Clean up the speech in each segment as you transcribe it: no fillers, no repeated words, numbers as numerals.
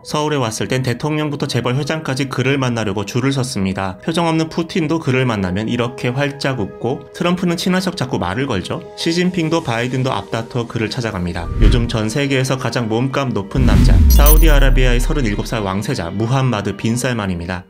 서울에 왔을 땐 대통령부터 재벌 회장까지 그를 만나려고 줄을 섰습니다. 표정 없는 푸틴도 그를 만나면 이렇게 활짝 웃고, 트럼프는 친한 척 자꾸 말을 걸죠. 시진핑도 바이든도 앞다퉈 그를 찾아갑니다. 요즘 전 세계에서 가장 몸값 높은 남자, 사우디아라비아의 37살 왕세자 무함마드 빈 살만입니다.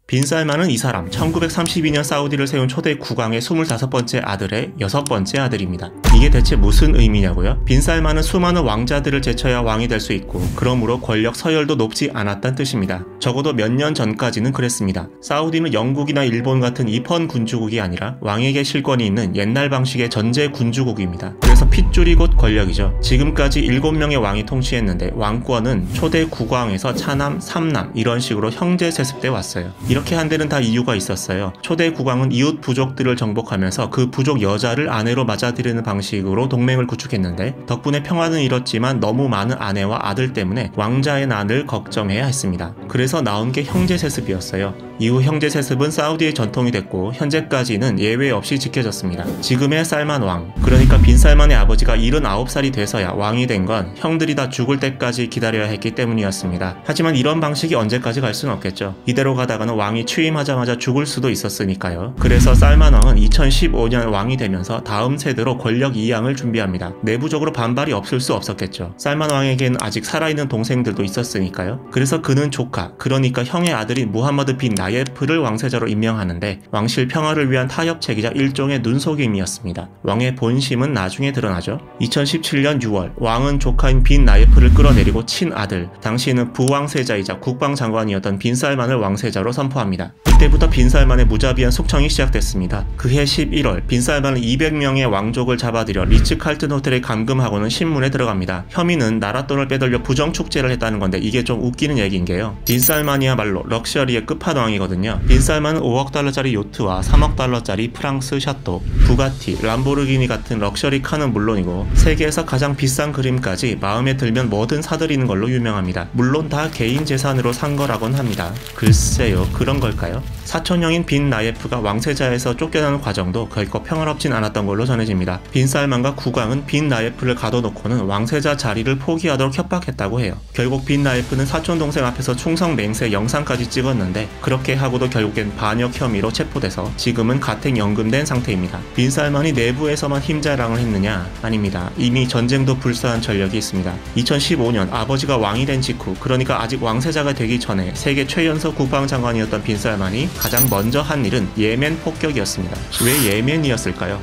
빈 살만은 이 사람, 1932년 사우디를 세운 초대 국왕의 25번째 아들의 6번째 아들입니다. 이게 대체 무슨 의미냐고요? 빈 살만은 수많은 왕자들을 제쳐야 왕이 될 수 있고, 그러므로 권력 서열도 높지 않았단 뜻입니다. 적어도 몇 년 전까지는 그랬습니다. 사우디는 영국이나 일본 같은 입헌 군주국이 아니라 왕에게 실권이 있는 옛날 방식의 전제 군주국입니다. 그래서 핏줄이 곧 권력이죠. 지금까지 7명의 왕이 통치했는데 왕권은 초대 국왕에서 차남, 삼남 이런 식으로 형제 세습돼 왔어요. 이렇게 한 데는 다 이유가 있었어요. 초대 국왕은 이웃 부족들을 정복하면서 그 부족 여자를 아내로 맞아들이는 방식으로 동맹을 구축했는데, 덕분에 평화는 이뤘지만 너무 많은 아내와 아들 때문에 왕자의 난을 걱정해야 했습니다. 그래서 나온 게 형제 세습이었어요. 이후 형제 세습은 사우디의 전통이 됐고 현재까지는 예외 없이 지켜졌습니다. 지금의 살만 왕, 그러니까 빈 살만의 아버지가 79살이 돼서야 왕이 된 건 형들이 다 죽을 때까지 기다려야 했기 때문이었습니다. 하지만 이런 방식이 언제까지 갈 수는 없겠죠. 이대로 가다가는 왕이 취임하자마자 죽을 수도 있었으니까요. 그래서 살만 왕은 2015년 왕이 되면서 다음 세대로 권력 이양을 준비합니다. 내부적으로 반발이 없을 수 없었겠죠. 살만 왕에게는 아직 살아있는 동생들도 있었으니까요. 그래서 그는 조카, 그러니까 형의 아들인 무함마드 빈 나예프를 왕세자로 임명하는데, 왕실 평화를 위한 타협책이자 일종의 눈속임이었습니다. 왕의 본심은 나중에 드러나죠. 2017년 6월 왕은 조카인 빈 나예프를 끌어내리고 친아들, 당시에는 부왕세자이자 국방장관이었던 빈 살만을 왕세자로 선포합니다. 이때부터 빈 살만의 무자비한 숙청이 시작됐습니다. 그해 11월 빈 살만은 200명의 왕족을 잡아들여 리츠 칼튼 호텔에 감금하고는 신문에 들어갑니다. 혐의는 나라 돈을 빼돌려 부정축제를 했다는 건데, 이게 좀 웃기는 얘기인 게요. 빈 살만이야말로 럭셔리의 끝판왕이거든요. 빈 살만은 5억 달러짜리 요트와 3억 달러짜리 프랑스 샤또, 부가티, 람보르기니 같은 럭셔리 카는 물론이고 세계에서 가장 비싼 그림까지 마음에 들면 뭐든 사들이는 걸로 유명합니다. 물론 다 개인 재산으로 산 거라곤 합니다. 글쎄요, 그런 걸까요? 사촌형인 빈 나예프가 왕세자에서 쫓겨나는 과정도 결코 평화롭진 않았던 걸로 전해집니다. 빈 살만과 국왕은 빈 나예프를 가둬놓고는 왕세자 자리를 포기하도록 협박했다고 해요. 결국 빈 나예프는 사촌 동생 앞에서 충성 맹세 영상까지 찍었는데, 그렇게 하고도 결국엔 반역 혐의로 체포돼서 지금은 가택 연금된 상태입니다. 빈 살만이 내부에서만 힘자랑을 했느냐? 아닙니다. 이미 전쟁도 불사한 전력이 있습니다. 2015년 아버지가 왕이 된 직후, 그러니까 아직 왕세자가 되기 전에 세계 최연소 국방장관이었던 빈 살만이 가장 먼저 한 일은 예멘 폭격이었습니다. 왜 예멘이었을까요?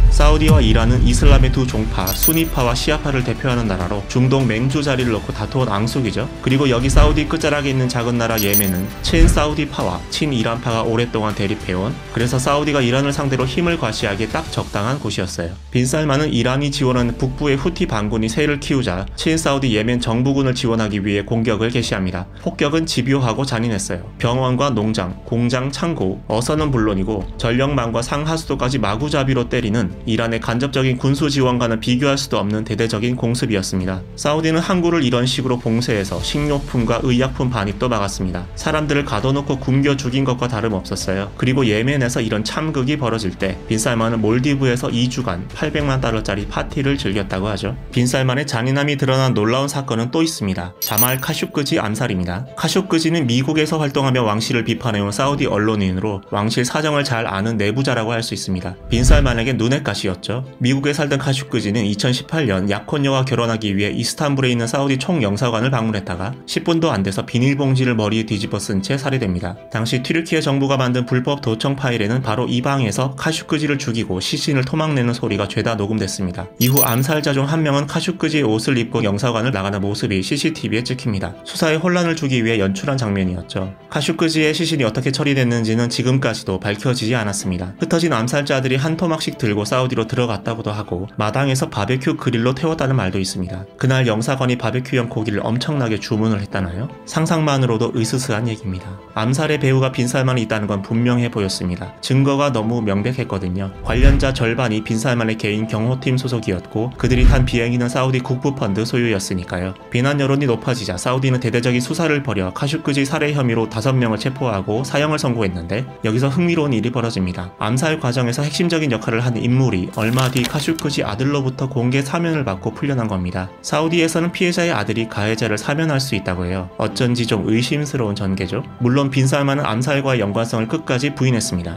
사우디와 이란은 이슬람의 두 종파, 수니파와 시아파를 대표하는 나라로 중동 맹주 자리를 놓고 다투온 앙숙이죠. 그리고 여기 사우디 끝자락에 있는 작은 나라 예멘은 친사우디파와 친이란파가 오랫동안 대립해온, 그래서 사우디가 이란을 상대로 힘을 과시하기에 딱 적당한 곳이었어요. 빈 살만은 이란이 지원하는 북부의 후티 반군이 세를 키우자 친사우디 예멘 정부군을 지원하기 위해 공격을 개시합니다. 폭격은 집요하고 잔인했어요. 병원과 농장, 공장, 창고, 어선은 물론이고 전력망과 상하수도까지 마구잡이로 때리는 이란의 간접적인 군수 지원과는 비교할 수도 없는 대대적인 공습이었습니다. 사우디는 항구를 이런 식으로 봉쇄해서 식료품과 의약품 반입도 막았습니다. 사람들을 가둬놓고 굶겨 죽인 것과 다름없었어요. 그리고 예멘에서 이런 참극이 벌어질 때 빈 살만은 몰디브에서 2주간 800만 달러짜리 파티를 즐겼다고 하죠. 빈 살만의 잔인함이 드러난 놀라운 사건은 또 있습니다. 자말 카슈크지 암살입니다. 카슈크지는 미국에서 활동하며 왕실을 비판해온 사우디 언론인으로 왕실 사정을 잘 아는 내부자라고 할 수 있습니다. 빈 살만에게 눈의 가시였죠. 미국에 살던 카슈크지는 2018년 약혼녀와 결혼하기 위해 이스탄불에 있는 사우디 총영사관을 방문했다가 10분도 안 돼서 비닐봉지를 머리에 뒤집어 쓴 채 살해됩니다. 당시 튀르키예 정부가 만든 불법 도청 파일에는 바로 이 방에서 카슈크지를 죽이고 시신을 토막내는 소리가 죄다 녹음됐습니다. 이후 암살자 중 한 명은 카슈크지의 옷을 입고 영사관을 나가는 모습이 CCTV에 찍힙니다. 수사에 혼란을 주기 위해 연출한 장면이었죠. 카슈크지의 시신이 어떻게 처리됐는지는 지금까지도 밝혀지지 않았습니다. 흩어진 암살자들이 한 토막씩 들고 사우디로 들어갔다고도 하고 마당에서 바베큐 그릴로 태웠다는 말도 있습니다. 그날 영사관이 바베큐용 고기를 엄청나게 주문을 했다나요? 상상만으로도 으스스한 얘기입니다. 암살의 배후가 빈 살만이 있다는 건 분명해 보였습니다. 증거가 너무 명백했거든요. 관련자 절반이 빈 살만의 개인 경호팀 소속이었고 그들이 탄 비행기는 사우디 국부펀드 소유였으니까요. 비난 여론이 높아지자 사우디는 대대적인 수사를 벌여 카슈크지 살해 혐의로 5명을 체포하고 사형을 선고했는데, 여기서 흥미로운 일이 벌어집니다. 암살 과정에서 핵심적인 역할을 한 인물이 인물이 얼마 뒤 카슈크지 아들로부터 공개 사면을 받고 풀려난 겁니다. 사우디에서는 피해자의 아들이 가해자를 사면할 수 있다고 해요. 어쩐지 좀 의심스러운 전개죠. 물론 빈살만은 암살과의 연관성을 끝까지 부인했습니다.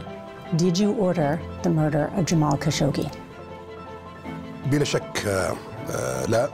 Did you order the murder of Jamal Khashoggi? بلا شك لا.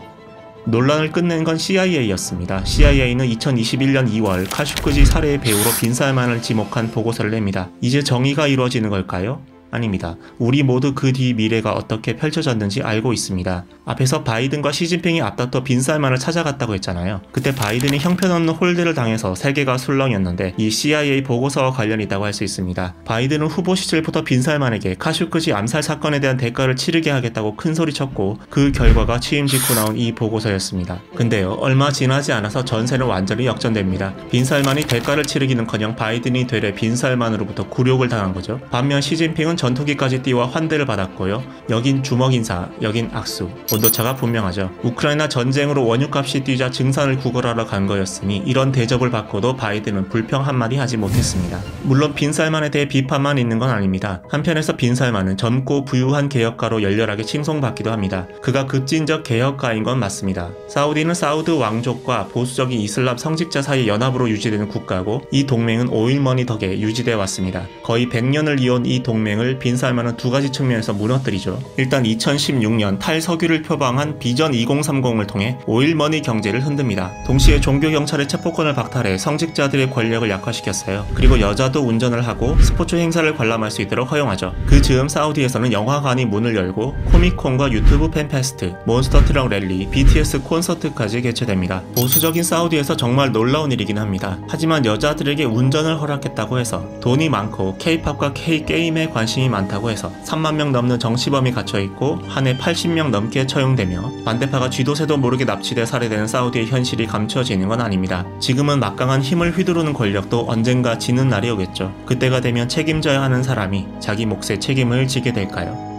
논란을 끝낸 건 CIA였습니다. CIA는 2021년 2월 카슈크지 살해의 배우로 빈살만을 지목한 보고서를 냅니다. 이제 정의가 이루어지는 걸까요? 아닙니다. 우리 모두 그 뒤 미래가 어떻게 펼쳐졌는지 알고 있습니다. 앞에서 바이든과 시진핑이 앞다퉈 빈살만을 찾아갔다고 했잖아요. 그때 바이든이 형편없는 홀대를 당해서 세계가 술렁였는데 이 CIA 보고서와 관련이 있다고 할 수 있습니다. 바이든은 후보 시절부터 빈살만에게 카슈크지 암살 사건에 대한 대가를 치르게 하겠다고 큰소리쳤고 그 결과가 취임 직후 나온 이 보고서였습니다. 근데요, 얼마 지나지 않아서 전세는 완전히 역전됩니다. 빈살만이 대가를 치르기는커녕 바이든이 되레 빈살만으로부터 굴욕을 당한 거죠. 반면 시진핑은 전투기까지 띄워 환대를 받았고요. 여긴 주먹 인사, 여긴 악수. 온도차가 분명하죠. 우크라이나 전쟁으로 원유값이 뛰자 증산을 구걸하러 간 거였으니 이런 대접을 받고도 바이든은 불평 한마디 하지 못했습니다. 물론 빈살만에 대해 비판만 있는 건 아닙니다. 한편에서 빈살만은 젊고 부유한 개혁가로 열렬하게 칭송받기도 합니다. 그가 급진적 개혁가인 건 맞습니다. 사우디는 사우드 왕족과 보수적인 이슬람 성직자 사이 연합으로 유지되는 국가고 이 동맹은 오일머니 덕에 유지되어 왔습니다. 거의 100년을 이어온 이 동맹을 빈살만은 두 가지 측면에서 무너뜨리죠. 일단 2016년 탈석유를 표방한 비전 2030을 통해 오일머니 경제를 흔듭니다. 동시에 종교경찰의 체포권을 박탈해 성직자들의 권력을 약화시켰어요. 그리고 여자도 운전을 하고 스포츠 행사를 관람할 수 있도록 허용하죠. 그 즈음 사우디에서는 영화관이 문을 열고 코미콘과 유튜브 팬페스트, 몬스터트럭 랠리, BTS 콘서트까지 개최됩니다. 보수적인 사우디에서 정말 놀라운 일이긴 합니다. 하지만 여자들에게 운전을 허락했다고 해서 돈이 많고 K-팝과 K-게임에 관심이 많다고 해서 3만 명 넘는 정치범이 갇혀있고 한 해 80명 넘게 처형되며 반대파가 쥐도 새도 모르게 납치돼 살해되는 사우디의 현실이 감춰지는 건 아닙니다. 지금은 막강한 힘을 휘두르는 권력도 언젠가 지는 날이 오겠죠. 그때가 되면 책임져야 하는 사람이 자기 몫의 책임을 지게 될까요?